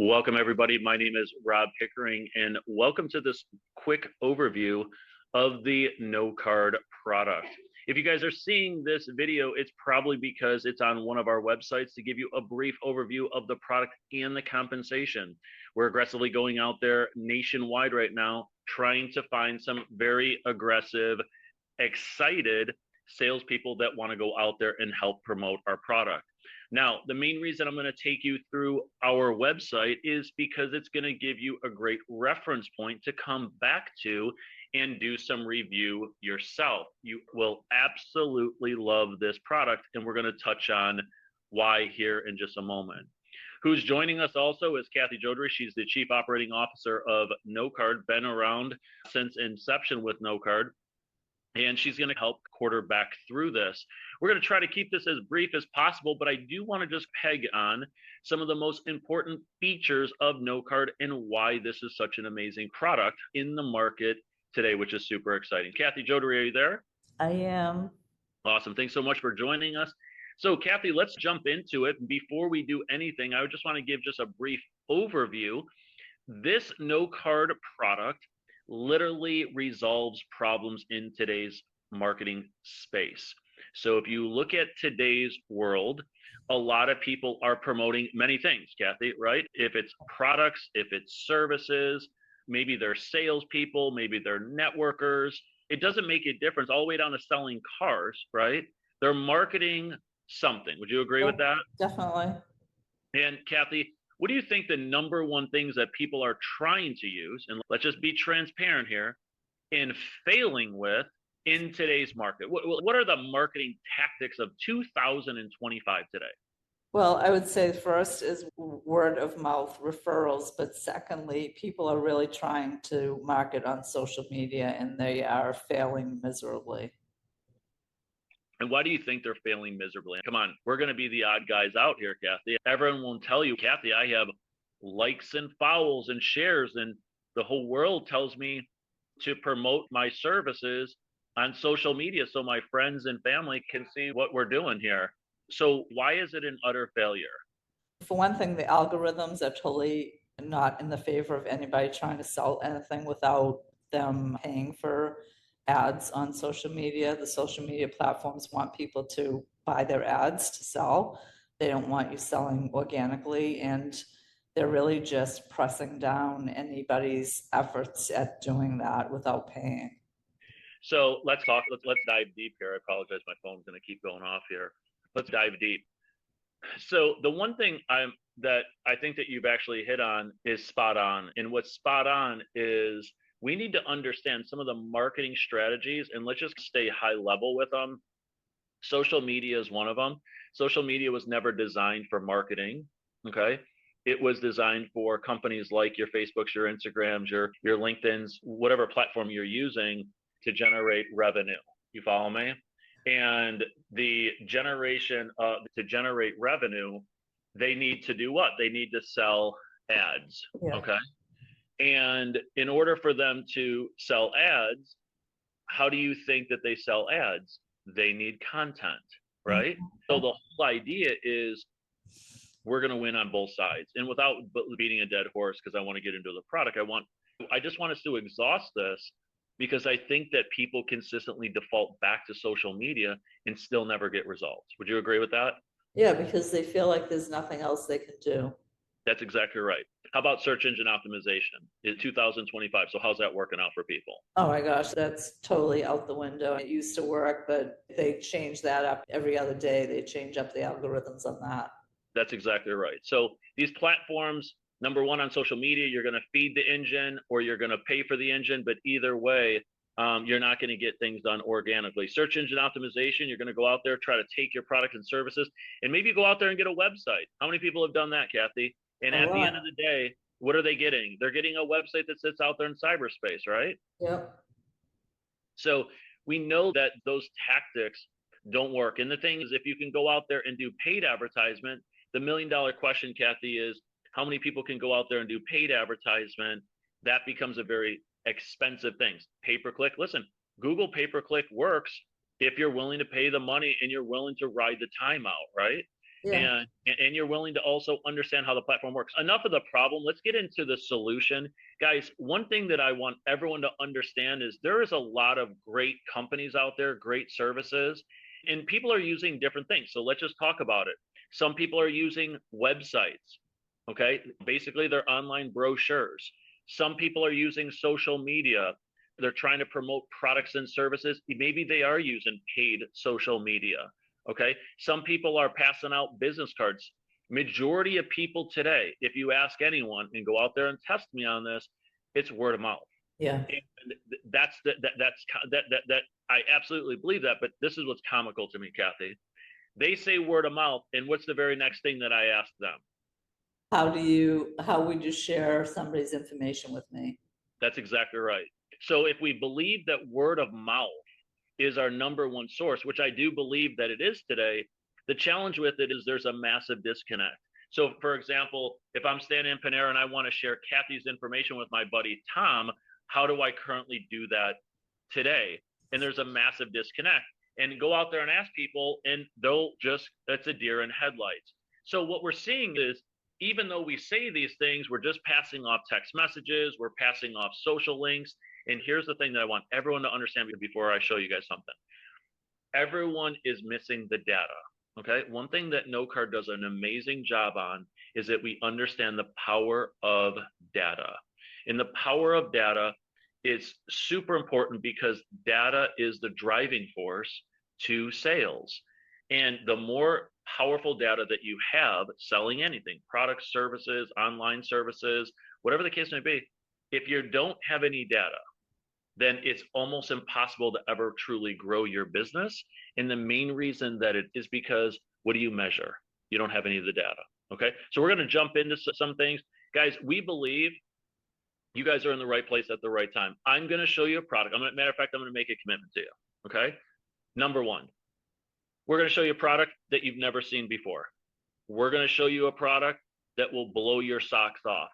Welcome, everybody. My name is Rob Pickering, and welcome to this quick overview of the KnoCard product. If you guys are seeing this video, it's probably because it's on one of our websites to give you a brief overview of the product and the compensation. We're aggressively going out there nationwide right now, trying to find some very aggressive, excited salespeople that want to go out there and help promote our product. Now, the main reason I'm going to take you through our website is because it's going to give you a great reference point to come back to and do some review yourself. You will absolutely love this product, and we're going to touch on why here in just a moment. Who's joining us also is Kathy Jodry. She's the Chief Operating Officer of KnoCard, been around since inception with KnoCard, and she's going to help quarterback through this. We're going to try to keep this as brief as possible, but I do want to just peg on some of the most important features of KnoCard and why this is such an amazing product in the market today, which is super exciting. Kathy Jodry, are you there? I am. Awesome. Thanks so much for joining us. So, Kathy, let's jump into it. Before we do anything, I just want to give just a brief overview. This KnoCard product literally resolves problems in today's marketing space. So if you look at today's world, a lot of people are promoting many things, Kathy, right? If it's products, if it's services, maybe they're salespeople, maybe they're networkers. It doesn't make a difference all the way down to selling cars, right? They're marketing something. Would you agree with that? Definitely. And Kathy, what do you think the number one things that people are trying to use, and let's just be transparent here, and failing with in today's market? What are the marketing tactics of 2025 today? Well, I would say first is word of mouth referrals, but secondly, people are really trying to market on social media and they are failing miserably. And why do you think they're failing miserably? Come on, we're going to be the odd guys out here, Kathy. Everyone will tell you, Kathy, I have likes and follows and shares, and the whole world tells me to promote my services on social media so my friends and family can see what we're doing here. So why is it an utter failure? For one thing, the algorithms are totally not in the favor of anybody trying to sell anything without them paying for ads on social media. The social media platforms want people to buy their ads to sell. They don't want you selling organically, and they're really just pressing down anybody's efforts at doing that without paying. So let's talk, let's dive deep here. I apologize, my phone's going to keep going off here. Let's dive deep. So the one thing that I think that you've actually hit on is spot on. And what's spot on is we need to understand some of the marketing strategies, and let's just stay high level with them. Social media is one of them. Social media was never designed for marketing, okay? It was designed for companies like your Facebooks, your Instagrams, your LinkedIn's, whatever platform you're using to generate revenue. You follow me? And the generation to generate revenue, they need to do what? They need to sell ads, okay? And in order for them to sell ads, how do you think that they sell ads? They need content, right? So the whole idea is we're going to win on both sides. And without beating a dead horse, because I want to get into the product, I just want us to exhaust this because I think that people consistently default back to social media and still never get results. Would you agree with that? Yeah, because they feel like there's nothing else they can do. That's exactly right. How about search engine optimization in 2025? So how's that working out for people? Oh my gosh, that's totally out the window. It used to work, but they change that up every other day. They change up the algorithms on that. That's exactly right. So these platforms, number one, on social media, you're going to feed the engine or you're going to pay for the engine, but either way, you're not going to get things done organically. Search engine optimization, you're going to go out there, try to take your product and services, and maybe go out there and get a website. How many people have done that, Kathy? And at the end of the day, what are they getting? They're getting a website that sits out there in cyberspace, right? Yep. So we know that those tactics don't work. And the thing is, if you can go out there and do paid advertisement, the $1 million question, Kathy, is how many people can go out there and do paid advertisement? That becomes a very expensive thing. Pay-per-click. Listen, Google pay-per-click works if you're willing to pay the money and you're willing to ride the time out, right? Yeah. And you're willing to also understand how the platform works. Enough of the problem. Let's get into the solution. Guys, one thing that I want everyone to understand is there is a lot of great companies out there, great services, and people are using different things. So let's just talk about it. Some people are using websites, okay? Basically, they're online brochures. Some people are using social media. They're trying to promote products and services. Maybe they are using paid social media. Okay. Some people are passing out business cards. Majority of people today, if you ask anyone and go out there and test me on this, it's word of mouth. Yeah. And that I absolutely believe that. But this is what's comical to me, Kathy. They say word of mouth, and what's the very next thing that I ask them? How would you share somebody's information with me? That's exactly right. So if we believe that word of mouth is our number one source, which I do believe that it is today, the challenge with it is there's a massive disconnect. So, for example, if I'm standing in Panera and I want to share Kathy's information with my buddy Tom, how do I currently do that today? And there's a massive disconnect. And go out there and ask people, and they'll just, that's a deer in headlights. So, what we're seeing is, even though we say these things, we're just passing off text messages, we're passing off social links. And here's the thing that I want everyone to understand before I show you guys something. Everyone is missing the data. Okay. One thing that KnoCard does an amazing job on is that we understand the power of data. And the power of data is super important because data is the driving force to sales. And the more powerful data that you have selling anything, products, services, online services, whatever the case may be, if you don't have any data, then it's almost impossible to ever truly grow your business. And the main reason that it is because what do you measure? You don't have any of the data. Okay. So we're going to jump into some things. Guys, we believe you guys are in the right place at the right time. I'm going to show you a product. Matter of fact, I'm going to make a commitment to you. Okay. Number one, we're going to show you a product that you've never seen before. We're going to show you a product that will blow your socks off.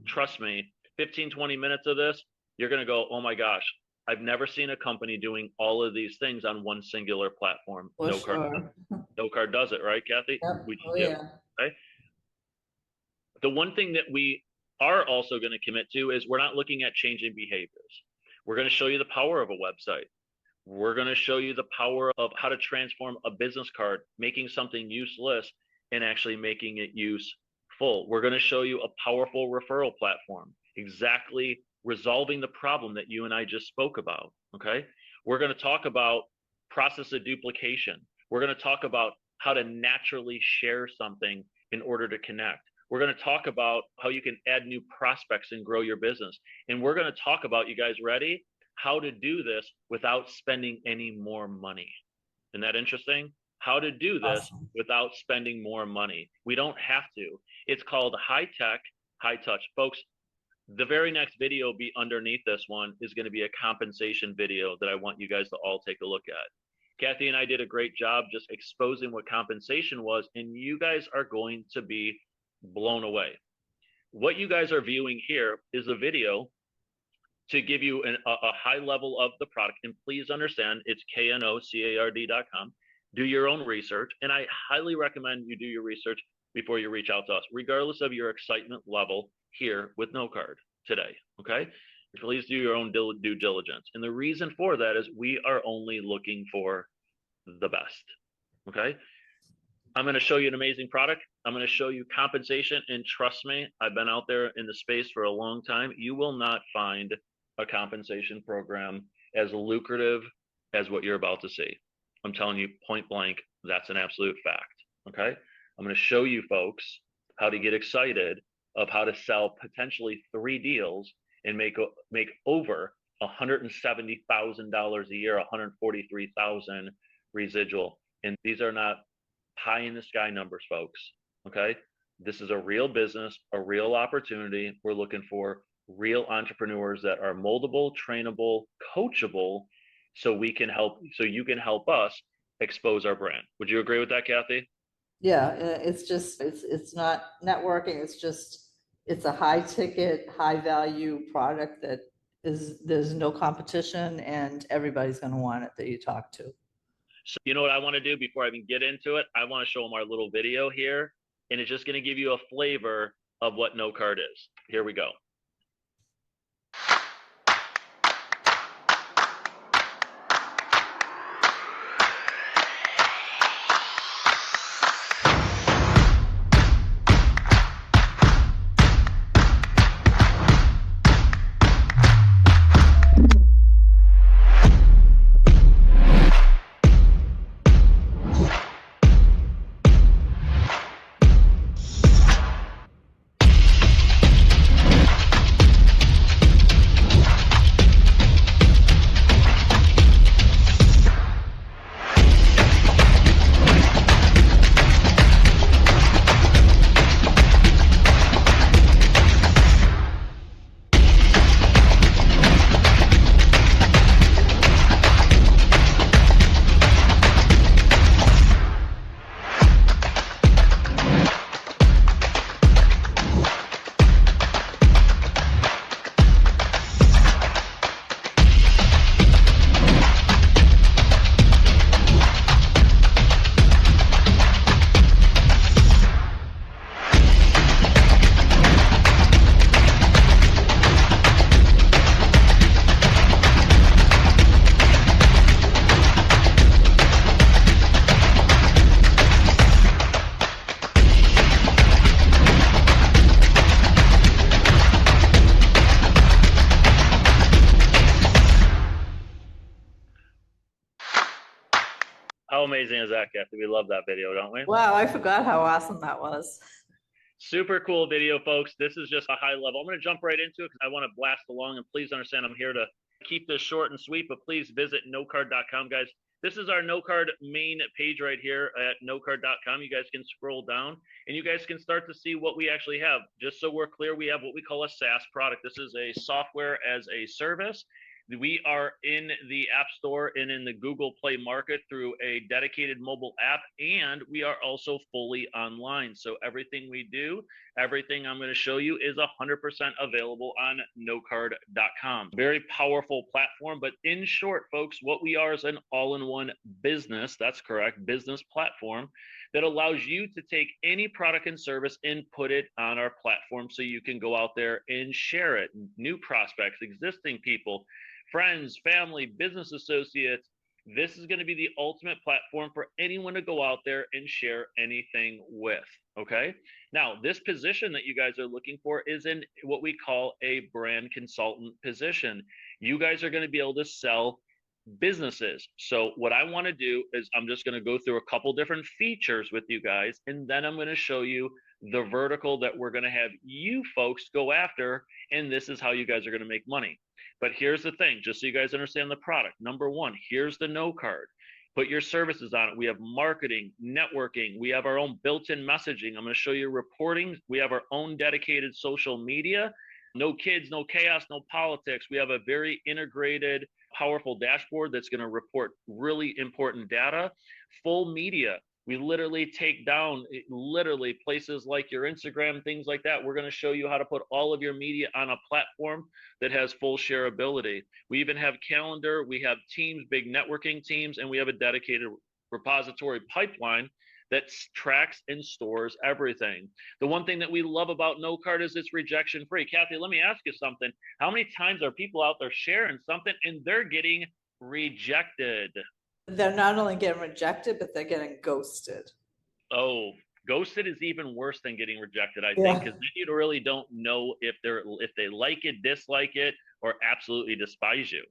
Trust me, 15, 20 minutes of this, you're going to go, oh my gosh, I've never seen a company doing all of these things on one singular platform. KnoCard does it, right, Kathy? Yep. We just Oh, do. yeah. Okay. The one thing that we are also going to commit to is we're not looking at changing behaviors. We're going to show you the power of a website. We're going to show you the power of how to transform a business card, making something useless and actually making it useful. We're going to show you a powerful referral platform, exactly resolving the problem that you and I just spoke about. Okay. We're going to talk about process of duplication. We're going to talk about how to naturally share something in order to connect. We're going to talk about how you can add new prospects and grow your business. And we're going to talk about, you guys ready? How to do this without spending any more money. Isn't that interesting? How to do this without spending more money. We don't have to. It's called high tech, high touch. Folks, the very next video be underneath this one is going to be a compensation video that I want you guys to all take a look at. Kathy and I did a great job just exposing what compensation was, and you guys are going to be blown away. What you guys are viewing here is a video to give you a high level of the product. And please understand, it's KNOCARD.com. Do your own research. And I highly recommend you do your research before you reach out to us, regardless of your excitement level here with KnoCard today. Okay. Please do your own due diligence. And the reason for that is we are only looking for the best. Okay. I'm going to show you an amazing product. I'm going to show you compensation. And trust me, I've been out there in the space for a long time. You will not find a compensation program as lucrative as what you're about to see. I'm telling you point blank, that's an absolute fact. Okay. I'm going to show you folks how to get excited of how to sell potentially 3 deals and make over $170,000 a year, $143,000 residual. And these are not pie in the sky numbers, folks. Okay. This is a real business, a real opportunity. We're looking for real entrepreneurs that are moldable, trainable, coachable, so we can help, so you can help us expose our brand. Would you agree with that, Kathy? Yeah, it's not networking. It's a high ticket, high value product that there's no competition and everybody's going to want it that you talk to. So you know what I want to do before I even get into it? I want to show them our little video here, and it's just going to give you a flavor of what KnoCard is. Here we go. How amazing is that, Kathy? We love that video, don't we? Wow, I forgot how awesome that was. Super cool video, folks. This is just a high level. I'm going to jump right into it because I want to blast along, and please understand I'm here to keep this short and sweet, but please visit knocard.com, guys. This is our KnoCard main page right here at knocard.com. You guys can scroll down and you guys can start to see what we actually have. Just so we're clear, we have what we call a SaaS product. This is a software as a service. We are in the App Store and in the Google Play market through a dedicated mobile app, and we are also fully online. So everything we do, everything I'm going to show you is 100% available on knocard.com. Very powerful platform, but in short, folks, what we are is an all-in-one business, that's correct, business platform that allows you to take any product and service and put it on our platform so you can go out there and share it. New prospects, existing people, friends, family, business associates. This is going to be the ultimate platform for anyone to go out there and share anything with. Okay. Now, this position that you guys are looking for is in what we call a brand consultant position. You guys are going to be able to sell businesses. So what I want to do is I'm just going to go through a couple different features with you guys, and then I'm going to show you the vertical that we're going to have you folks go after, and this is how you guys are going to make money. But here's the thing, just so you guys understand the product. Number one, here's the KnoCard. Put your services on it. We have marketing, networking. We have our own built-in messaging. I'm going to show you reporting. We have our own dedicated social media. No kids, no chaos, no politics. We have a very integrated, powerful dashboard that's going to report really important data. Full media. We literally take down places like your Instagram, things like that. We're going to show you how to put all of your media on a platform that has full shareability. We even have calendar, we have teams, big networking teams, and we have a dedicated repository pipeline that tracks and stores everything. The one thing that we love about KnoCard is it's rejection free. Kathy, let me ask you something. How many times are people out there sharing something and they're getting rejected? They're not only getting rejected, but they're getting ghosted. Oh, ghosted is even worse than getting rejected, I think, because then you really don't know if they like it, dislike it, or absolutely despise you.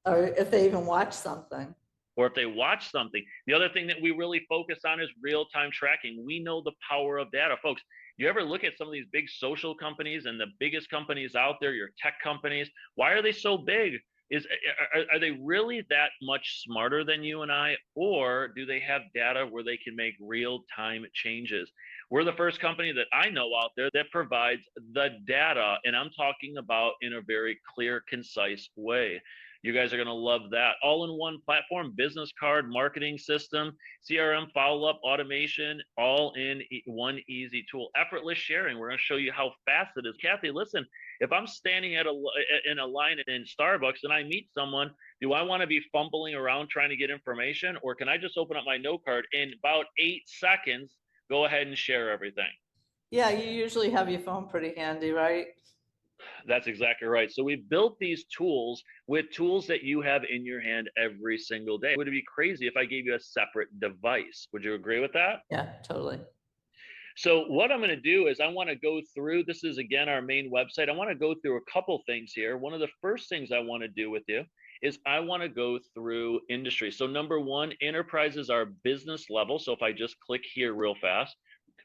Or if they even watch something. Or if they watch something. The other thing that we really focus on is real-time tracking. We know the power of data. Folks, you ever look at some of these big social companies and the biggest companies out there, your tech companies, why are they so big? Are they really that much smarter than you and I, or do they have data where they can make real-time changes? We're the first company that I know out there that provides the data, and I'm talking about in a very clear, concise way. You guys are going to love that. All in one platform, business card, marketing system, CRM, follow-up, automation, all in one easy tool. Effortless sharing. We're going to show you how fast it is. Kathy, listen, if I'm standing in a line in Starbucks and I meet someone, do I want to be fumbling around trying to get information, or can I just open up my KnoCard in about 8 seconds, go ahead and share everything? Yeah, you usually have your phone pretty handy, right? That's exactly right. So we've built these tools with tools that you have in your hand every single day. Would it be crazy if I gave you a separate device? Would you agree with that? Yeah, totally. So what I'm going to do is I want to go through, this is again our main website. I want to go through a couple things here. One of the first things I want to do with you is I want to go through industry. So number one, enterprises are business level. So if I just click here real fast,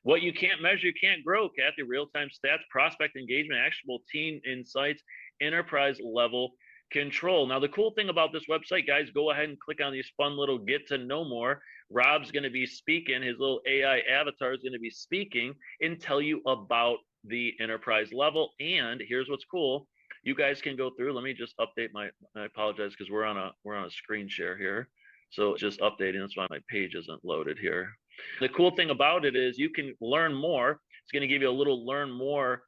what you can't measure, you can't grow, Kathy. Real-time stats, prospect engagement, actionable team insights, enterprise level control. Now, the cool thing about this website, guys, go ahead and click on these fun little get to know more. Rob's going to be speaking. His little AI avatar is going to be speaking and tell you about the enterprise level. And here's what's cool. You guys can go through. Let me just update I apologize because we're on a screen share here. So just updating. That's why my page isn't loaded here. The cool thing about it is you can learn more. It's going to give you a little learn more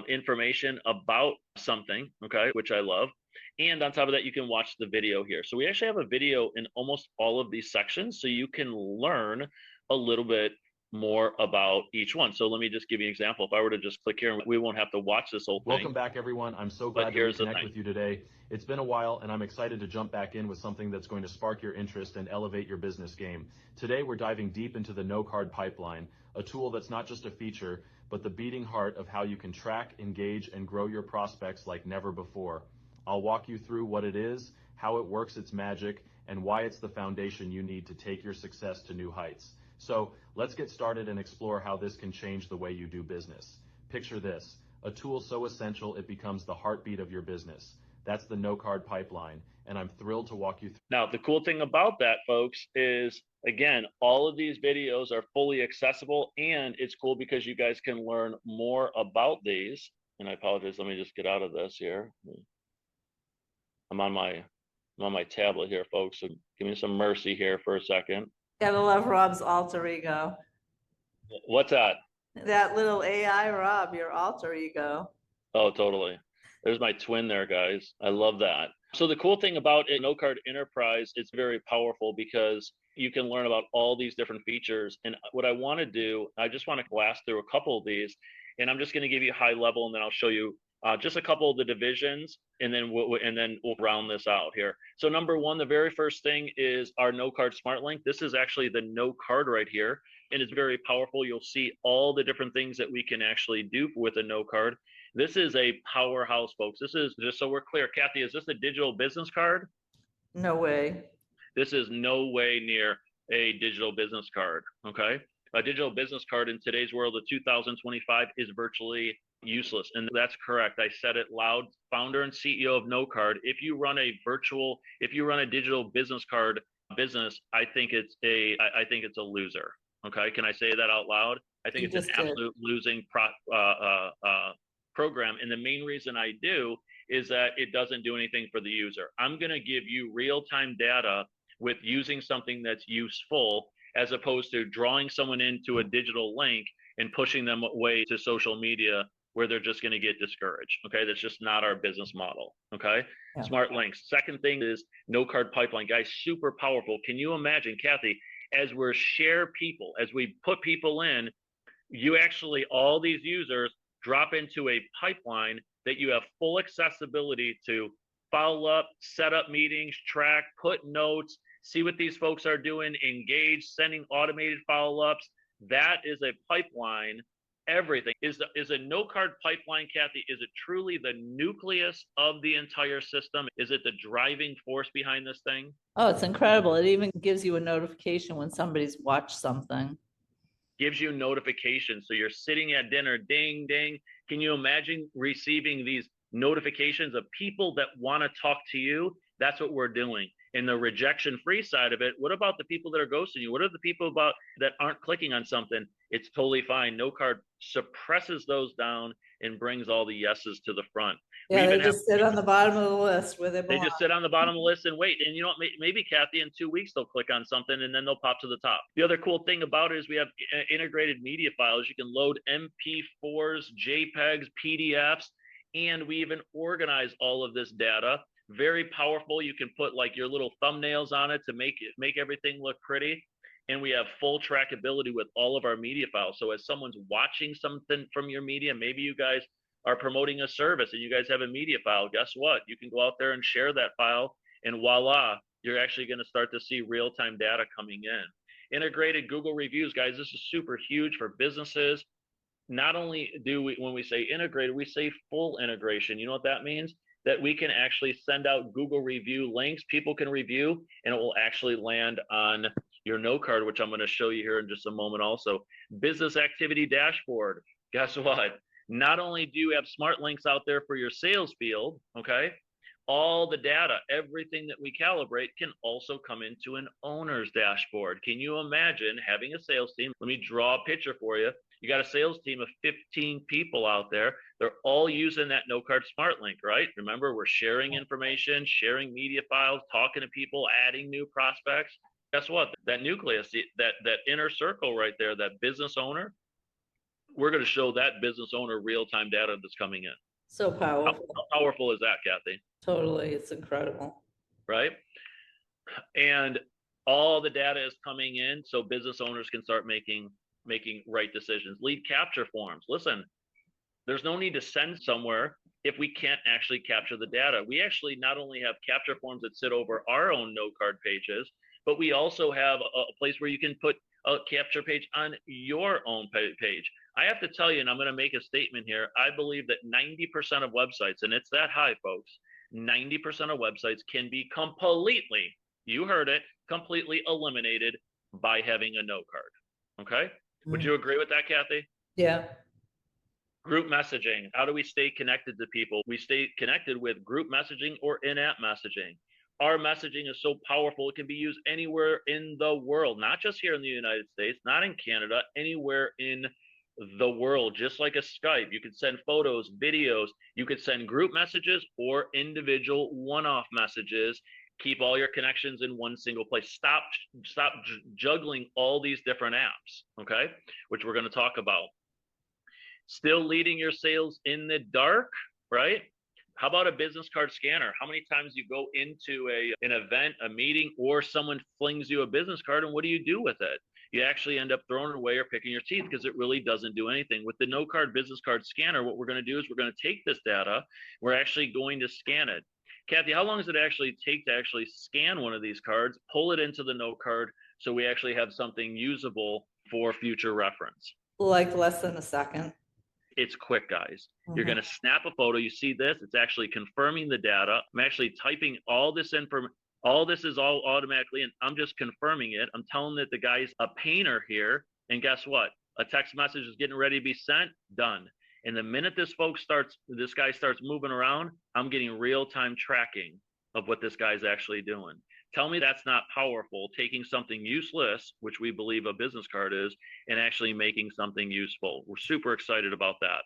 information about something, okay, which I love. And on top of that, you can watch the video here. So we actually have a video in almost all of these sections, so you can learn a little bit more about each one. So let me just give you an example. If I were to just click here, we won't have to watch this whole thing. Welcome back, everyone. I'm so glad to reconnect with you today. It's been a while, and I'm excited to jump back in with something that's going to spark your interest and elevate your business game. Today, we're diving deep into the KnoCard pipeline, a tool that's not just a feature, but the beating heart of how you can track, engage, and grow your prospects like never before. I'll walk you through what it is, how it works its magic, and why it's the foundation you need to take your success to new heights. So let's get started and explore how this can change the way you do business. Picture this, a tool so essential it becomes the heartbeat of your business. That's the KnoCard pipeline, and I'm thrilled to walk you through. Now, the cool thing about that, folks, is, again, all of these videos are fully accessible, and it's cool because you guys can learn more about these. And I apologize, let me just get out of this here. I'm on my tablet here, folks, so give me some mercy here for a second. Gotta love Rob's alter ego. What's that? That little AI Rob, your alter ego. Oh, totally. There's my twin there, guys. I love that. So the cool thing about KnoCard Enterprise, it's very powerful because you can learn about all these different features. And what I want to do, I just want to blast through a couple of these, and I'm just going to give you high level, and then I'll show you just a couple of the divisions, and then we'll round this out here. So number one, the very first thing is our KnoCard Smart Link. This is actually the KnoCard right here, and it's very powerful. You'll see all the different things that we can actually do with a KnoCard. This is a powerhouse, folks. This is, just so we're clear, Kathy, is this a digital business card? No way. This is no way near a digital business card, okay? A digital business card in today's world of 2025 is virtually useless. And that's correct. I said it loud. Founder and CEO of KnoCard. If you run a digital business card business, I think it's a loser. Okay. Can I say that out loud? I think it's an absolute losing program. And the main reason I do is that it doesn't do anything for the user. I'm going to give you real-time data with using something that's useful, as opposed to drawing someone into a digital link and pushing them away to social media where they're just going to get discouraged. Okay. That's just not our business model. Okay. Yeah. Smart links. Second thing is KnoCard pipeline, guys, super powerful. Can you imagine, Kathy, as we put people in, you actually, all these users drop into a pipeline that you have full accessibility to follow up, set up meetings, track, put notes, see what these folks are doing, engage, sending automated follow-ups. That is a pipeline. Everything is a KnoCard pipeline, Kathy. Is it truly the nucleus of the entire system? Is it the driving force behind this thing? Oh, it's incredible. It even gives you a notification when somebody's watched something. Gives you notifications. So you're sitting at dinner, ding, ding. Can you imagine receiving these notifications of people that want to talk to you? That's what we're doing. In the rejection-free side of it, what about the people that are ghosting you? What are the people about that aren't clicking on something? It's totally fine. KnoCard suppresses those down and brings all the yeses to the front. Yeah, they just sit on the bottom of the list where they belong. They just sit on the bottom of the list and wait. And you know what? Maybe, Kathy, in 2 weeks, they'll click on something and then they'll pop to the top. The other cool thing about it is we have integrated media files. You can load MP4s, JPEGs, PDFs, and we even organize all of this data. Very powerful. You can put like your little thumbnails on it to make everything look pretty. And we have full trackability with all of our media files. So as someone's watching something from your media, maybe you guys are promoting a service and you guys have a media file, guess what? You can go out there and share that file, and voila, you're actually going to start to see real-time data coming in. Integrated Google reviews, guys, this is super huge for businesses. Not only do we, when we say integrated, we say full integration. You know what that means? That we can actually send out Google review links, people can review, and it will actually land on your KnoCard, which I'm going to show you here in just a moment also. Business activity dashboard. Guess what? Not only do you have smart links out there for your sales field, okay? All the data, everything that we calibrate can also come into an owner's dashboard. Can you imagine having a sales team? Let me draw a picture for you. You got a sales team of 15 people out there. They're all using that KnoCard Smart Link, right? Remember, we're sharing information, sharing media files, talking to people, adding new prospects. Guess what? That nucleus, that inner circle right there, that business owner, we're going to show that business owner real-time data that's coming in. So powerful. How powerful is that, Kathy? Totally. It's incredible. Right? And all the data is coming in so business owners can start making right decisions. Lead capture forms. Listen, there's no need to send somewhere if we can't actually capture the data. We actually not only have capture forms that sit over our own KnoCard pages, but we also have a place where you can put a capture page on your own page. I have to tell you, and I'm going to make a statement here, I believe that 90% of websites, and it's that high, folks, 90% of websites can be completely, you heard it, completely eliminated by having a KnoCard. Okay? Would you agree with that, Kathy? Yeah. Group messaging. How do we stay connected to people? We stay connected with group messaging or in-app messaging. Our messaging is so powerful, it can be used anywhere in the world, not just here in the United States, not in Canada, anywhere in the world, just like a Skype. You could send photos, videos, you could send group messages or individual one-off messages. Keep all your connections in one single place. Stop juggling all these different apps, okay? Which we're going to talk about. Still leading your sales in the dark, right? How about a business card scanner? How many times you go into an event, a meeting, or someone flings you a business card, and what do you do with it? You actually end up throwing it away or picking your teeth because it really doesn't do anything. With the KnoCard business card scanner, what we're going to do is we're going to take this data, we're actually going to scan it. Kathy, how long does it actually take to actually scan one of these cards, pull it into the KnoCard so we actually have something usable for future reference? Like less than a second. It's quick, guys. You're going to snap a photo. You see this? It's actually confirming the data. I'm actually typing all this information. All this is all automatically, and I'm just confirming it. I'm telling that the guy's a painter here, and guess what? A text message is getting ready to be sent. Done. And the minute this guy starts moving around, I'm getting real-time tracking of what this guy's actually doing. Tell me that's not powerful, taking something useless, which we believe a business card is, and actually making something useful. We're super excited about that.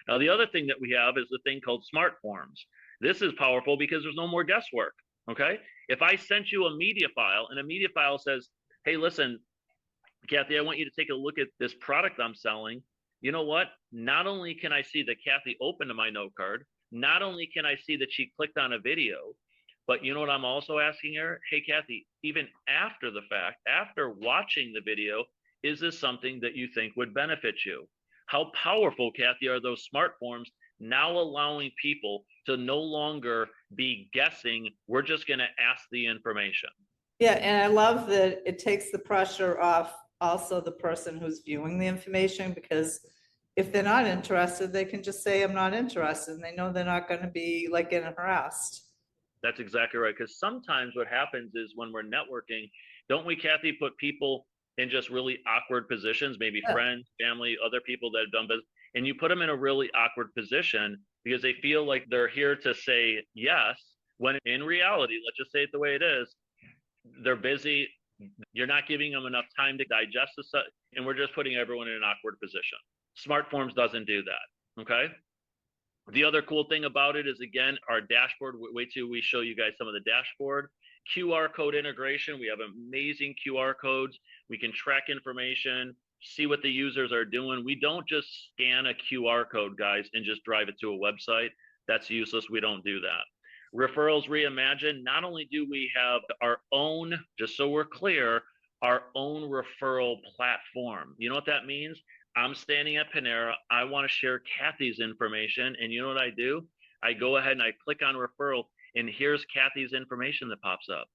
Now, the other thing that we have is the thing called smart forms. This is powerful because there's no more guesswork, okay? If I sent you a media file, and a media file says, hey, listen, Kathy, I want you to take a look at this product I'm selling. You know what? Not only can I see that Kathy opened my KnoCard, not only can I see that she clicked on a video, but you know what I'm also asking her? Hey, Kathy, even after the fact, after watching the video, is this something that you think would benefit you? How powerful, Kathy, are those smart forms now allowing people to no longer be guessing? We're just going to ask the information. Yeah, and I love that it takes the pressure off also the person who's viewing the information, because if they're not interested, they can just say, I'm not interested, and they know they're not going to be like getting harassed. That's exactly right. Because sometimes what happens is when we're networking, don't we, Kathy, put people in just really awkward positions, maybe friends, family, other people that have done business, and you put them in a really awkward position because they feel like they're here to say yes, when in reality, let's just say it the way it is, They're busy. You're not giving them enough time to digest the stuff, and we're just putting everyone in an awkward position. Smart Forms doesn't do that, okay? The other cool thing about it is, again, our dashboard. Wait till we show you guys some of the dashboard. QR code integration. We have amazing QR codes. We can track information, see what the users are doing. We don't just scan a QR code, guys, and just drive it to a website. That's useless. We don't do that. Referrals Reimagined. Not only do we have our own, just so we're clear, our own referral platform. You know what that means? I'm standing at Panera. I want to share Kathy's information. And you know what I do? I go ahead and I click on referral, and here's Kathy's information that pops up.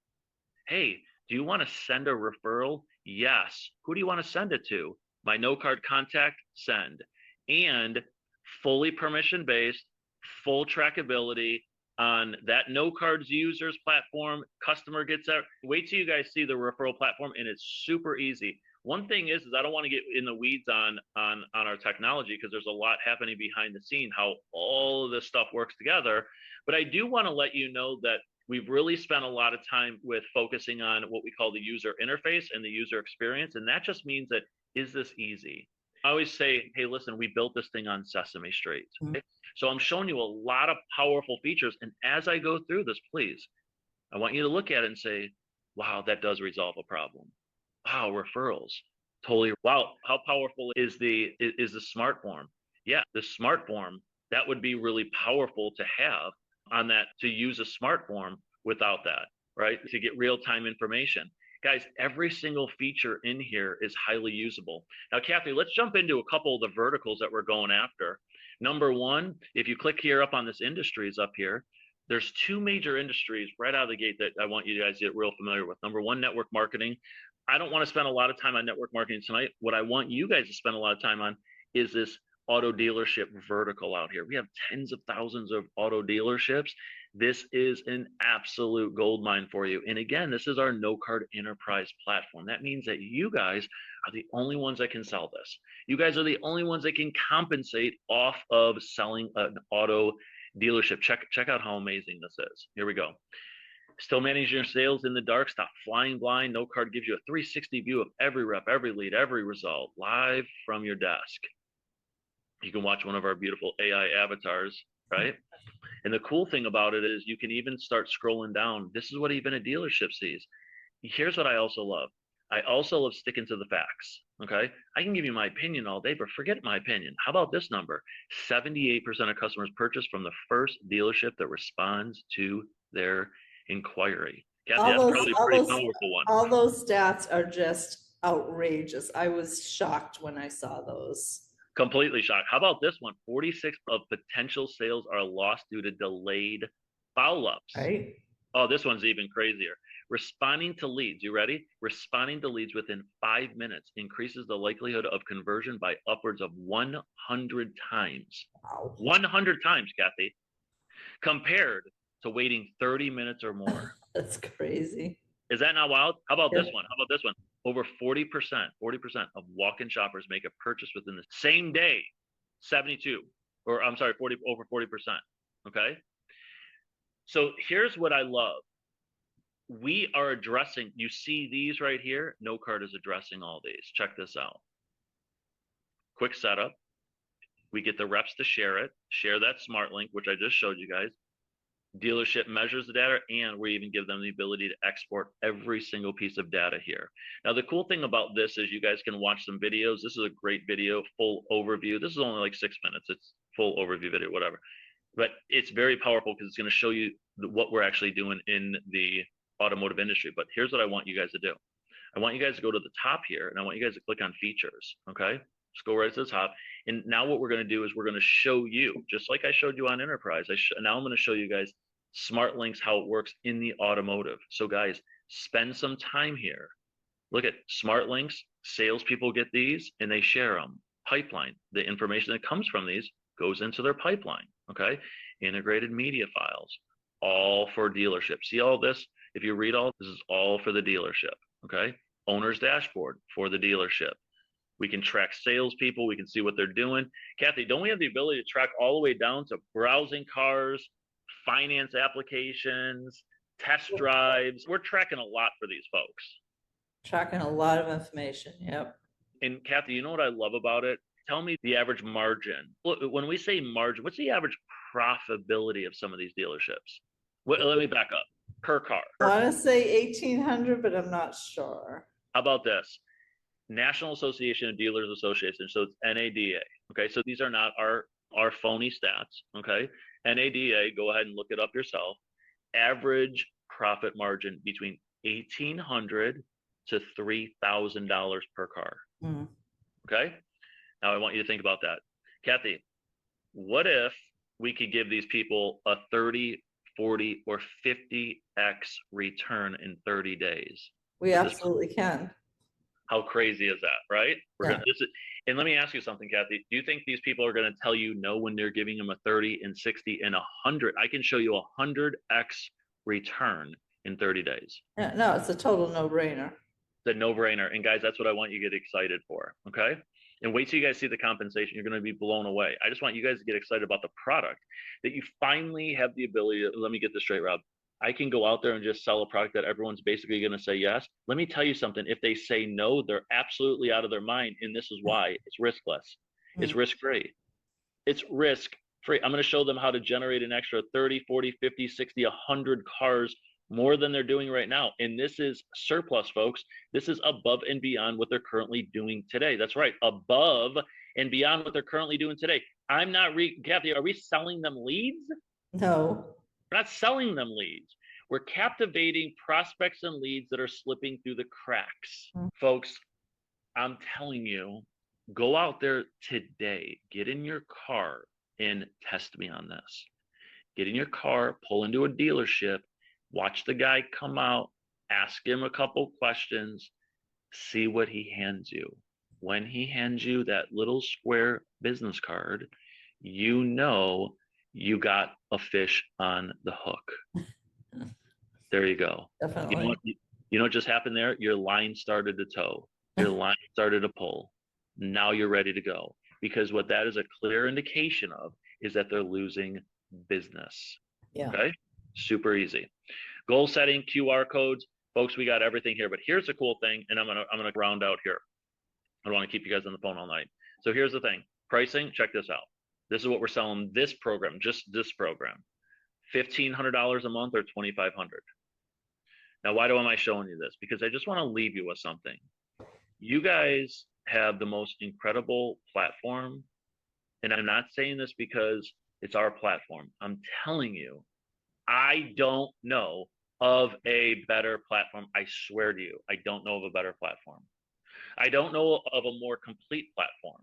Hey, do you want to send a referral? Yes. Who do you want to send it to? My KnoCard contact, send. And fully permission-based, full trackability on that KnoCard's users platform. Customer gets out. Wait till you guys see the referral platform, and it's super easy. One thing is I don't want to get in the weeds on our technology, because there's a lot happening behind the scene, how all of this stuff works together. But I do want to let you know that we've really spent a lot of time with focusing on what we call the user interface and the user experience. And that just means that, is this easy? I always say, hey, listen, we built this thing on Sesame Street. Okay? So I'm showing you a lot of powerful features. And as I go through this, please, I want you to look at it and say, wow, that does resolve a problem. Wow, referrals. Totally. Wow, how powerful is the smart form? Yeah, the smart form, that would be really powerful to have on that, to use a smart form without that, right? To get real-time information. Guys, every single feature in here is highly usable. Now, Kathy, let's jump into a couple of the verticals that we're going after. Number one, if you click here up on this industries up here, there's two major industries right out of the gate that I want you guys to get real familiar with. Number one, network marketing. I don't want to spend a lot of time on network marketing tonight. What I want you guys to spend a lot of time on is this auto dealership vertical out here. We have tens of thousands of auto dealerships. This is an absolute goldmine for you. And again, this is our KnoCard enterprise platform. That means that you guys are the only ones that can sell this. You guys are the only ones that can compensate off of selling an auto dealership. Check out how amazing this is. Here we go. Still managing your sales in the dark. Stop flying blind. KnoCard gives you a 360 view of every rep, every lead, every result, live from your desk. You can watch one of our beautiful AI avatars, right? And the cool thing about it is you can even start scrolling down. This is what even a dealership sees. Here's what I also love. I also love sticking to the facts, okay? I can give you my opinion all day, but forget my opinion. How about this number? 78% of customers purchase from the first dealership that responds to their inquiry. Kathy, that's probably a pretty powerful one. All those stats are just outrageous. I was shocked when I saw those. Completely shocked. How about this one? 46 of potential sales are lost due to delayed follow-ups. Right. Oh, this one's even crazier. Responding to leads. You ready? Responding to leads within 5 minutes increases the likelihood of conversion by upwards of 100 times. Wow. 100 times, Kathy, compared to waiting 30 minutes or more. That's crazy. Is that not wild? How about this one? How about this one? Over 40% of walk-in shoppers make a purchase within the same day. 72, or I'm sorry, over 40%. Okay. So here's what I love. We are addressing, you see these right here? KnoCard is addressing all these. Check this out. Quick setup. We get the reps to share it, share that smart link, which I just showed you guys. Dealership measures the data, and we even give them the ability to export every single piece of data here. Now, the cool thing about this is you guys can watch some videos. This is a great video, full overview. This is only like 6 minutes. It's full overview video, whatever. But it's very powerful because it's going to show you what we're actually doing in the automotive industry. But here's what I want you guys to do. I want you guys to go to the top here, and I want you guys to click on features, okay? Just go right to the top. And now what we're going to do is we're going to show you, just like I showed you on Enterprise, now I'm going to show you guys Smart Links, how it works in the automotive. So guys, spend some time here. Look at Smart Links. Salespeople get these and they share them. Pipeline, the information that comes from these goes into their pipeline, okay? Integrated media files, all for dealership. See all this? If you read all, this is all for the dealership, okay? Owner's dashboard for the dealership. We can track salespeople. We can see what they're doing. Kathy, don't we have the ability to track all the way down to browsing cars, finance applications, test drives. We're tracking a lot for these folks. Tracking a lot of information. Yep. And Kathy, you know what I love about it? Tell me the average margin. When we say margin, what's the average profitability of some of these dealerships? Let me back up. Per car. I want to say 1,800, but I'm not sure. How about this? National Association of Dealers Association. So it's NADA. Okay. So these are not our phony stats. Okay. NADA, go ahead and look it up yourself. Average profit margin between $1,800 to $3,000 per car. Mm. Okay. Now I want you to think about that. Kathy, what if we could give these people a 30, 40, or 50x return in 30 days? We absolutely can. How crazy is that, right? Yeah. And let me ask you something, Kathy. Do you think these people are going to tell you no when they're giving them a 30 and 60 and 100? I can show you 100x return in 30 days. Yeah, no, it's a total no-brainer. It's a no-brainer. And guys, that's what I want you to get excited for, okay? And wait till you guys see the compensation. You're going to be blown away. I just want you guys to get excited about the product, that you finally have the ability to, let me get this straight, Rob. I can go out there and just sell a product that everyone's basically going to say yes. Let me tell you something. If they say no, they're absolutely out of their mind. And this is why. It's riskless. It's risk-free. It's risk-free. I'm going to show them how to generate an extra 30, 40, 50, 60, 100 cars more than they're doing right now. And this is surplus, folks. This is above and beyond what they're currently doing today. That's right. Above and beyond what they're currently doing today. I'm not, Kathy, are we selling them leads? No. We're not selling them leads. We're captivating prospects and leads that are slipping through the cracks. Folks, I'm telling you, go out there today, get in your car and test me on this. Get in your car, pull into a dealership, watch the guy come out, ask him a couple questions, see what he hands you. When he hands you that little square business card, you know you got a fish on the hook. There you go. Definitely. You know what just happened there? Your line started to tow. Your line started to pull. Now you're ready to go. Because what that is a clear indication of is that they're losing business. Yeah. Okay? Super easy. Goal setting, QR codes. Folks, we got everything here. But here's the cool thing, and I'm gonna round out here. I don't want to keep you guys on the phone all night. So here's the thing. Pricing, check this out. This is what we're selling this program, just this program. $1,500 a month or $2,500. Now, why am I showing you this? Because I just want to leave you with something. You guys have the most incredible platform. And I'm not saying this because it's our platform. I'm telling you, I don't know of a better platform. I swear to you, I don't know of a better platform. I don't know of a more complete platform.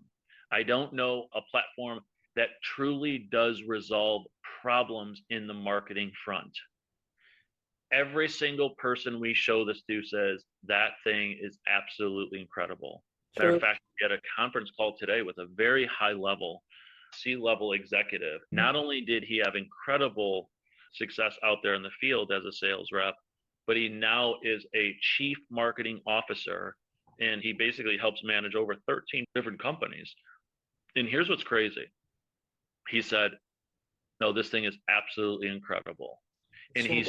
I don't know a platform that truly does resolve problems in the marketing front. Every single person we show this to says that thing is absolutely incredible. Matter of fact, we had a conference call today with a very high level, C-level executive. Not only did he have incredible success out there in the field as a sales rep, but he now is a chief marketing officer, and he basically helps manage over 13 different companies. And here's what's crazy. He said, no, this thing is absolutely incredible. And did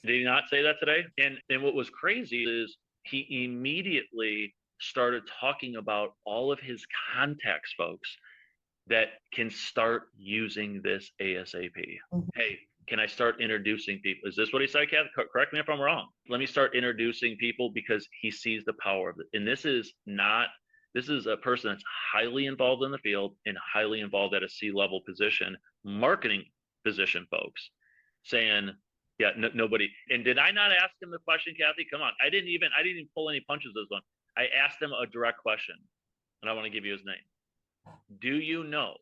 he not say that today? And what was crazy is he immediately started talking about all of his contacts, folks, that can start using this ASAP. Hey, can I start introducing people? Is this what he said, Kathy? Correct me if I'm wrong. Let me start introducing people because he sees the power of it. And this is a person that's highly involved in the field and highly involved at a C-level position, marketing position, folks, saying, yeah, nobody. And did I not ask him the question, Kathy? Come on. I didn't even pull any punches this one. I asked him a direct question, and I want to give you his name. Do you know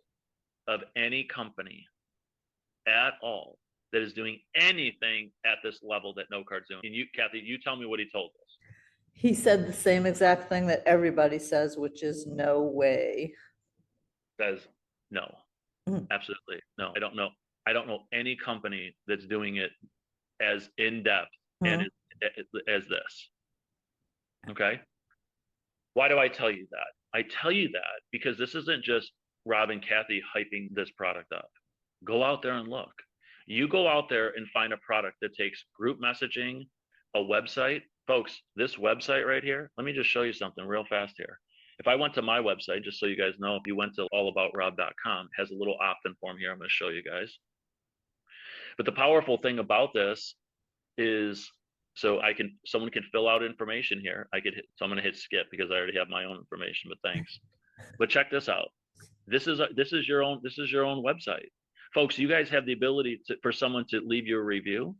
of any company at all that is doing anything at this level that KnoCard's doing? And you, Kathy, you tell me what he told us. He said the same exact thing that everybody says, which is no way. Says no. Absolutely no. I don't know. I don't know any company that's doing it as in-depth and as this. Okay? Why do I tell you that? I tell you that because this isn't just Rob and Kathy hyping this product up. Go out there and look. You go out there and find a product that takes group messaging, a website. Folks, this website right here, let me just show you something real fast here. If I went to my website, just so you guys know, if you went to allaboutrob.com, has a little opt-in form here I'm going to show you guys. But the powerful thing about this is, so someone can fill out information here. So I'm going to hit skip because I already have my own information, but thanks. But check this out. This is your own website. Folks, you guys have the ability for someone to leave you a review.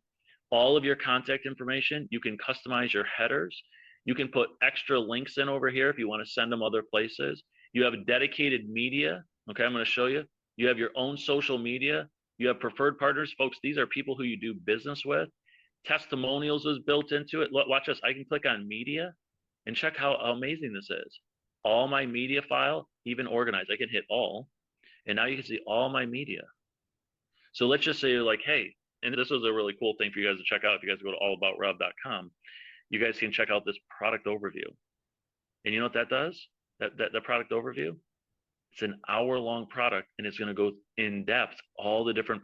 All of your contact information, you can customize your headers. You can put extra links in over here if you want to send them other places. You have a dedicated media. Okay, I'm going to show you. You have your own social media. You have preferred partners. Folks, these are people who you do business with. Testimonials is built into it. Watch this. I can click on media and check how amazing this is. All my media file, even organized. I can hit all. And now you can see all my media. So let's just say you're like, hey, and this was a really cool thing for you guys to check out. If you guys go to allaboutrob.com, you guys can check out this product overview. And you know what that does? That product overview? It's an hour-long product, and it's going to go in depth, all the different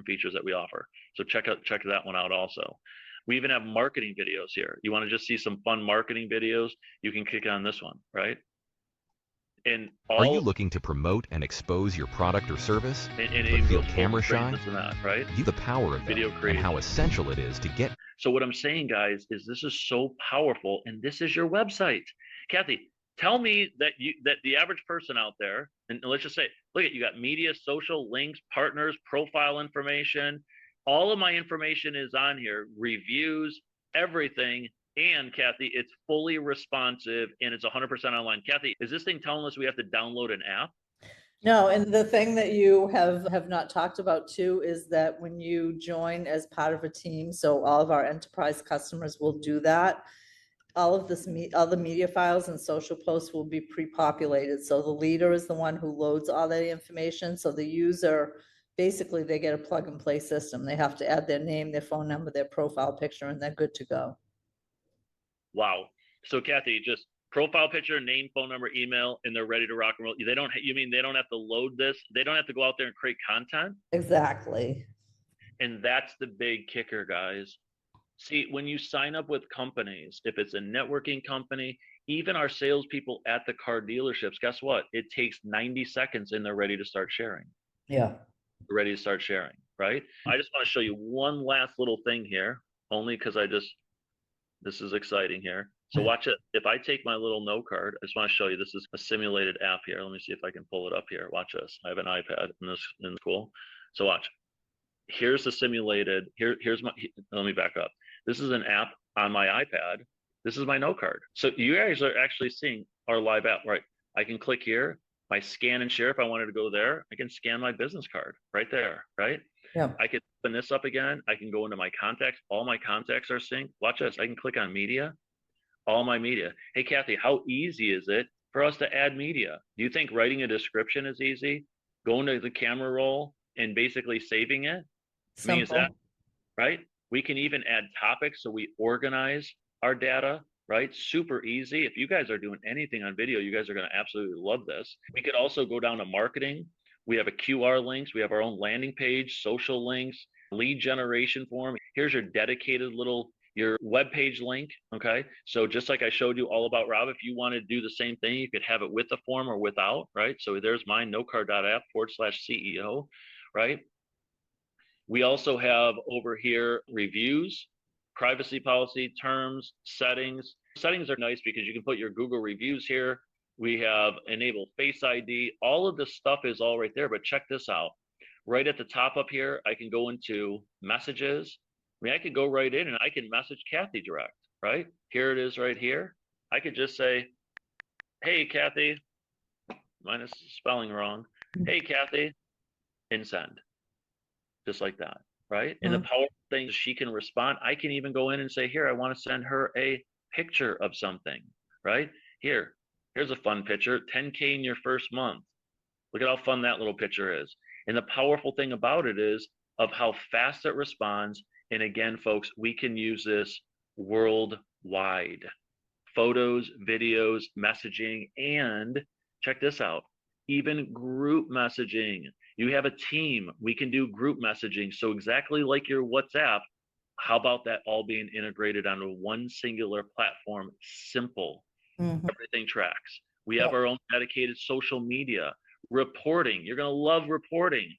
features that we offer. So check that one out also. We even have marketing videos here. You want to just see some fun marketing videos? You can click on this one, right? And are you looking to promote and expose your product or service, but feel camera shy? Right? You the power of video and how essential it is to get. So what I'm saying, guys, is this is so powerful, and this is your website. Kathy, tell me that the average person out there, and let's just say, look at, you got media, social, links, partners, profile information. All of my information is on here, reviews, everything. And Kathy, it's fully responsive and it's 100% online. Kathy, is this thing telling us we have to download an app? No, and the thing that you have not talked about too is that when you join as part of a team, so all of our enterprise customers will do that. All of all the media files and social posts will be pre-populated. So the leader is the one who loads all that information. So the user, basically they get a plug and play system. They have to add their name, their phone number, their profile picture, and they're good to go. Wow. So Kathy, just profile picture, name, phone number, email, and they're ready to rock and roll. You mean they don't have to load this? They don't have to go out there and create content? Exactly. And that's the big kicker, guys. See, when you sign up with companies, if it's a networking company, even our salespeople at the car dealerships, guess what? It takes 90 seconds and they're ready to start sharing. Yeah. They're ready to start sharing, right? I just want to show you one last little thing here, only because this is exciting here. So watch it. If I take my little KnoCard, I just want to show you, this is a simulated app here. Let me see if I can pull it up here. Watch this. I have an iPad and this is cool. So watch. Here's the simulated, let me back up. This is an app on my iPad. This is my KnoCard. So you guys are actually seeing our live app, right? I can click here, my scan and share. If I wanted to go there, I can scan my business card right there, right? Yeah. I can open this up again. I can go into my contacts. All my contacts are synced. Watch this. I can click on media, all my media. Hey, Kathy, how easy is it for us to add media? Do you think writing a description is easy? Going to the camera roll and basically saving it? Simple. I mean, is that right? We can even add topics so we organize our data, right? Super easy. If you guys are doing anything on video, you guys are going to absolutely love this. We could also go down to marketing. We have a QR links. We have our own landing page, social links, lead generation form. Here's your dedicated your web page link. Okay. So just like I showed you all about Rob, if you want to do the same thing, you could have it with the form or without, right? So there's mine, knocard.app/CEO, right? We also have over here reviews, privacy policy, terms, settings. Settings are nice because you can put your Google reviews here. We have enable Face ID. All of this stuff is all right there, but check this out. Right at the top up here, I can go into messages. I mean, I could go right in and I can message Kathy direct, right? Here it is right here. I could just say, hey, Kathy, minus spelling wrong. Hey, Kathy, and send. Just like that, right? And the powerful thing is she can respond. I can even go in and say, here, I want to send her a picture of something, right? Here's a fun picture, 10K in your first month. Look at how fun that little picture is. And the powerful thing about it is of how fast it responds. And again, folks, we can use this worldwide. Photos, videos, messaging, and check this out, even group messaging. You have a team. We can do group messaging. So exactly like your WhatsApp, how about that all being integrated onto one singular platform? Simple. Everything tracks. We have our own dedicated social media. Reporting. You're going to love reporting.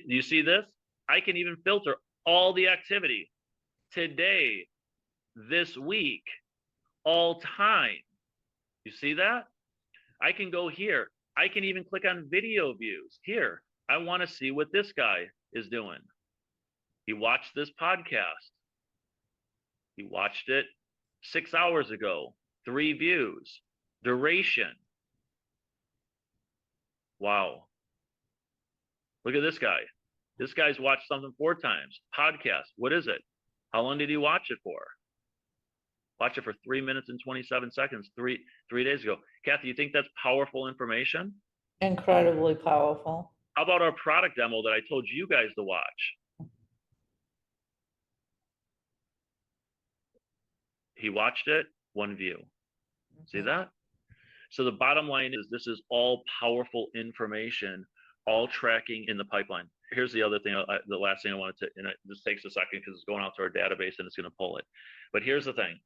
You see this? I can even filter all the activity. Today, this week, all time. You see that? I can go here. I can even click on video views. Here, I want to see what this guy is doing. He watched this podcast. He watched it 6 hours ago. 3 views. Duration. Wow. Look at this guy. This guy's watched something 4 times. Podcast. What is it? How long did he watch it for? Watch it for 3 minutes and 27 seconds, three days ago. Kathy, you think that's powerful information? Incredibly powerful. How about our product demo that I told you guys to watch? He watched it, 1 view. See that? So the bottom line is this is all powerful information, all tracking in the pipeline. Here's the other thing, the last thing I wanted to, and this takes a second because it's going out to our database and it's going to pull it. But here's the thing.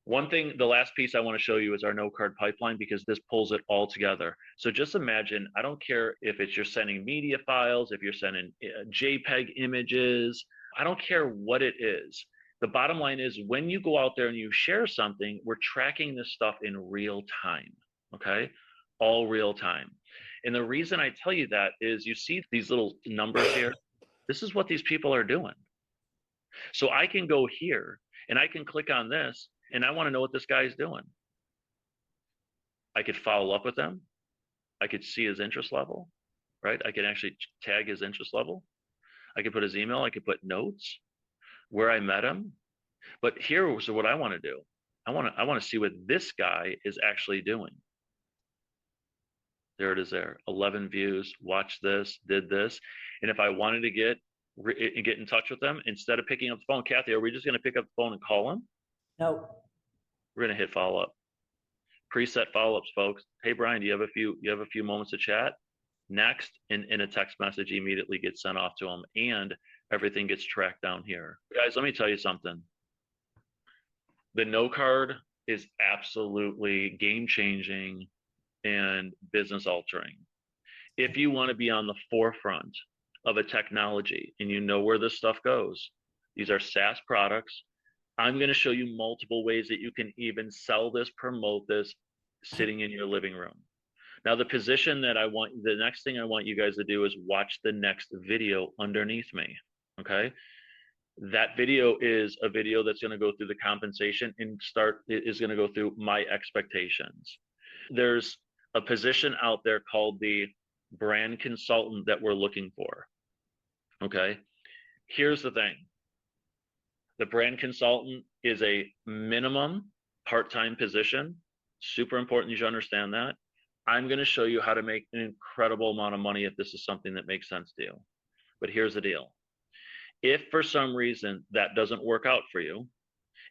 One thing, the last piece I want to show you is our KnoCard pipeline, because this pulls it all together. So just imagine, I don't care if it's you're sending media files, if you're sending JPEG images, I don't care what it is. The bottom line is when you go out there and you share something, we're tracking this stuff in real time, okay? All real time. And the reason I tell you that is you see these little numbers here. This is what these people are doing. So I can go here and I can click on this and I want to know what this guy is doing. I could follow up with them. I could see his interest level, right? I could actually tag his interest level. I could put his email. I could put notes, where I met him. But here's what I want to do. I want to see what this guy is actually doing. There it is there. 11 views, watched this, did this. And if I wanted to get in touch with them, instead of picking up the phone, Kathy, are we just going to pick up the phone and call him? Nope. We're going to hit follow up. Preset follow-ups, folks. Hey, Brian, do you have a few moments to chat? Next, in a text message immediately gets sent off to him, and everything gets tracked down here. Guys, let me tell you something. The KnoCard is absolutely game-changing and business-altering. If you want to be on the forefront of a technology and you know where this stuff goes, these are SaaS products. I'm going to show you multiple ways that you can even sell this, promote this, sitting in your living room. Now, the next thing I want you guys to do is watch the next video underneath me, okay? That video is a video that's going to go through the compensation and is going to go through my expectations. There's a position out there called the brand consultant that we're looking for, okay? Here's the thing. The brand consultant is a minimum part-time position. Super important you should understand that. I'm going to show you how to make an incredible amount of money if this is something that makes sense to you. But here's the deal. If for some reason that doesn't work out for you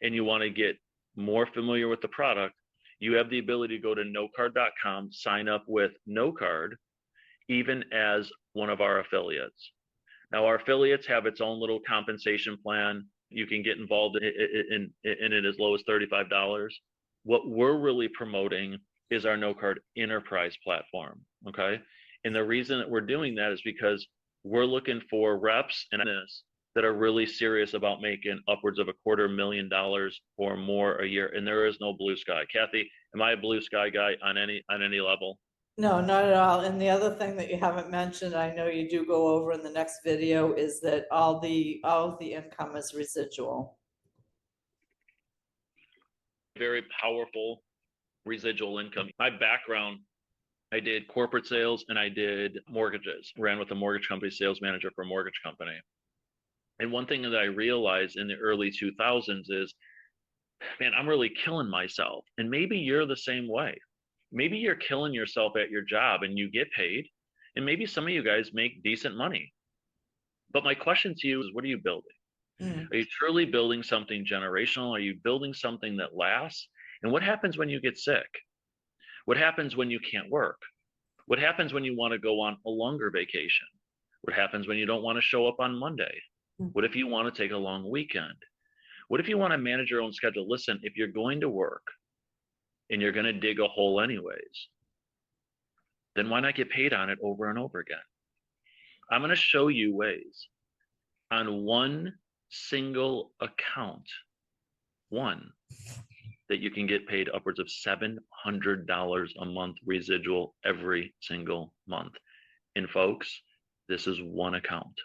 and you want to get more familiar with the product, you have the ability to go to knocard.com, sign up with KnoCard, even as one of our affiliates. Now, our affiliates have its own little compensation plan. You can get involved in it as low as $35. What we're really promoting is our KnoCard enterprise platform, okay? And the reason that we're doing that is because we're looking for reps and this that are really serious about making upwards of $250,000 or more a year. And there is no blue sky. Kathy, am I a blue sky guy on any level? No, not at all. And the other thing that you haven't mentioned, I know you do go over in the next video, is that all of the income is residual. Very powerful residual income. My background, I did corporate sales and I did mortgages. Ran with a mortgage company, sales manager for a mortgage company. And one thing that I realized in the early 2000s is, man, I'm really killing myself. And maybe you're the same way. Maybe you're killing yourself at your job and you get paid. And maybe some of you guys make decent money. But my question to you is, what are you building? Are you truly building something generational? Are you building something that lasts? And what happens when you get sick? What happens when you can't work? What happens when you want to go on a longer vacation? What happens when you don't want to show up on Monday? What if you want to take a long weekend? What if you want to manage your own schedule? Listen, if you're going to work and you're going to dig a hole anyways, then why not get paid on it over and over again? I'm going to show you ways on one single account, that you can get paid upwards of $700 a month residual every single month. And folks, this is one account.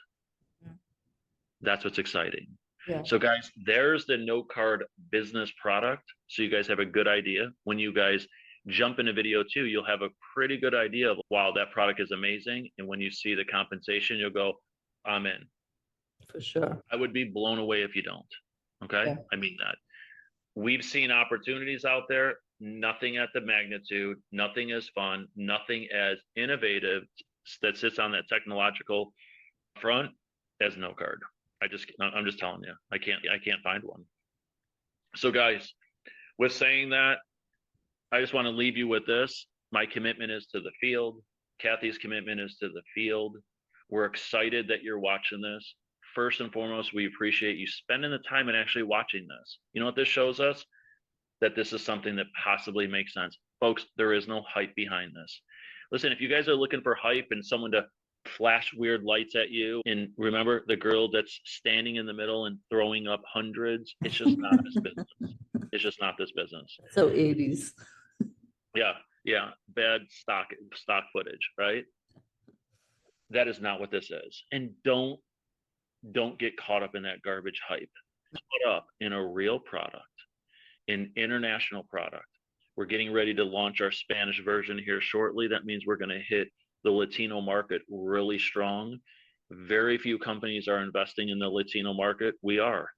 That's what's exciting. Yeah. So guys, there's the KnoCard business product. So you guys have a good idea. When you guys jump into video 2, you'll have a pretty good idea of, wow, that product is amazing. And when you see the compensation, you'll go, I'm in. For sure. I would be blown away if you don't. Okay. Yeah. I mean that. We've seen opportunities out there, nothing at the magnitude, nothing as fun, nothing as innovative that sits on that technological front as KnoCard. I'm just telling you, I can't find one. So guys, with saying that, I just want to leave you with this. My commitment is to the field. Kathy's commitment is to the field. We're excited that you're watching this. First and foremost, we appreciate you spending the time and actually watching this. You know what this shows us? That this is something that possibly makes sense. Folks, there is no hype behind this. Listen, if you guys are looking for hype and someone to flash weird lights at you, and remember the girl that's standing in the middle and throwing up hundreds, it's just not this business. It's just not this business. So 80s. Yeah, bad stock footage, right? That is not what this is. And don't get caught up in that garbage hype. Caught up in a real product, an international product. We're getting ready to launch our Spanish version here shortly. That means we're going to hit the Latino market really strong. Very few companies are investing in the Latino market. We are.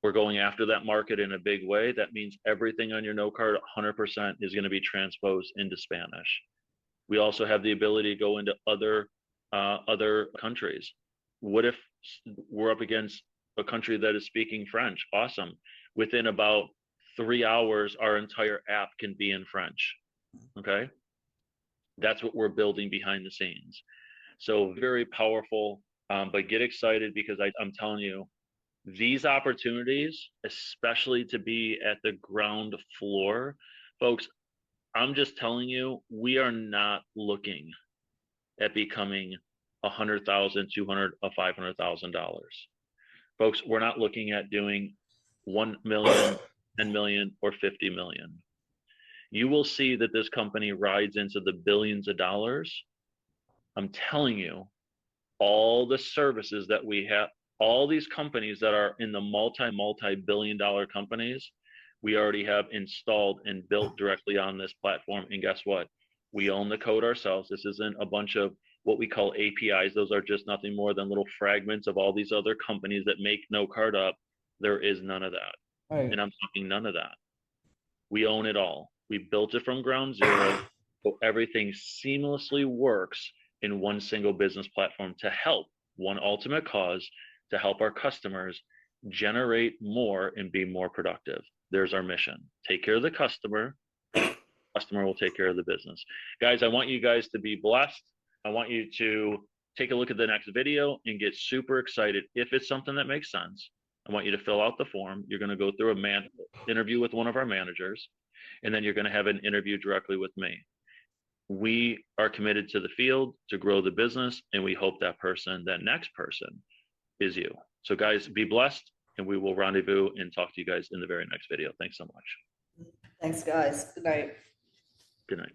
We're going after that market in a big way. That means everything on your KnoCard, 100% is going to be transposed into Spanish. We also have the ability to go into other countries. What if we're up against a country that is speaking French? Awesome. Within about 3 hours, our entire app can be in French. Okay. That's what we're building behind the scenes. So very powerful, but get excited because I'm telling you, these opportunities, especially to be at the ground floor, folks, I'm just telling you, we are not looking at becoming $100,000, $200,000, or $500,000. Folks, we're not looking at doing 1 million, 10 million, or 50 million. You will see that this company rides into the billions of dollars. I'm telling you, all the services that we have, all these companies that are in the multi-billion dollar companies, we already have installed and built directly on this platform. And guess what? We own the code ourselves. This isn't a bunch of what we call APIs. Those are just nothing more than little fragments of all these other companies that make KnoCard up. There is none of that. Right. And I'm talking none of that. We own it all. We built it from ground zero, so everything seamlessly works in one single business platform to help one ultimate cause, to help our customers generate more and be more productive. There's our mission. Take care of the customer. Customer will take care of the business. Guys, I want you guys to be blessed. I want you to take a look at the next video and get super excited. If it's something that makes sense, I want you to fill out the form. You're going to go through an interview with one of our managers, and then you're going to have an interview directly with me. We are committed to the field to grow the business, and we hope that next person is you. So guys, be blessed, and we will rendezvous and talk to you guys in the very next video. Thanks so much. Thanks, guys. Good night. Good night.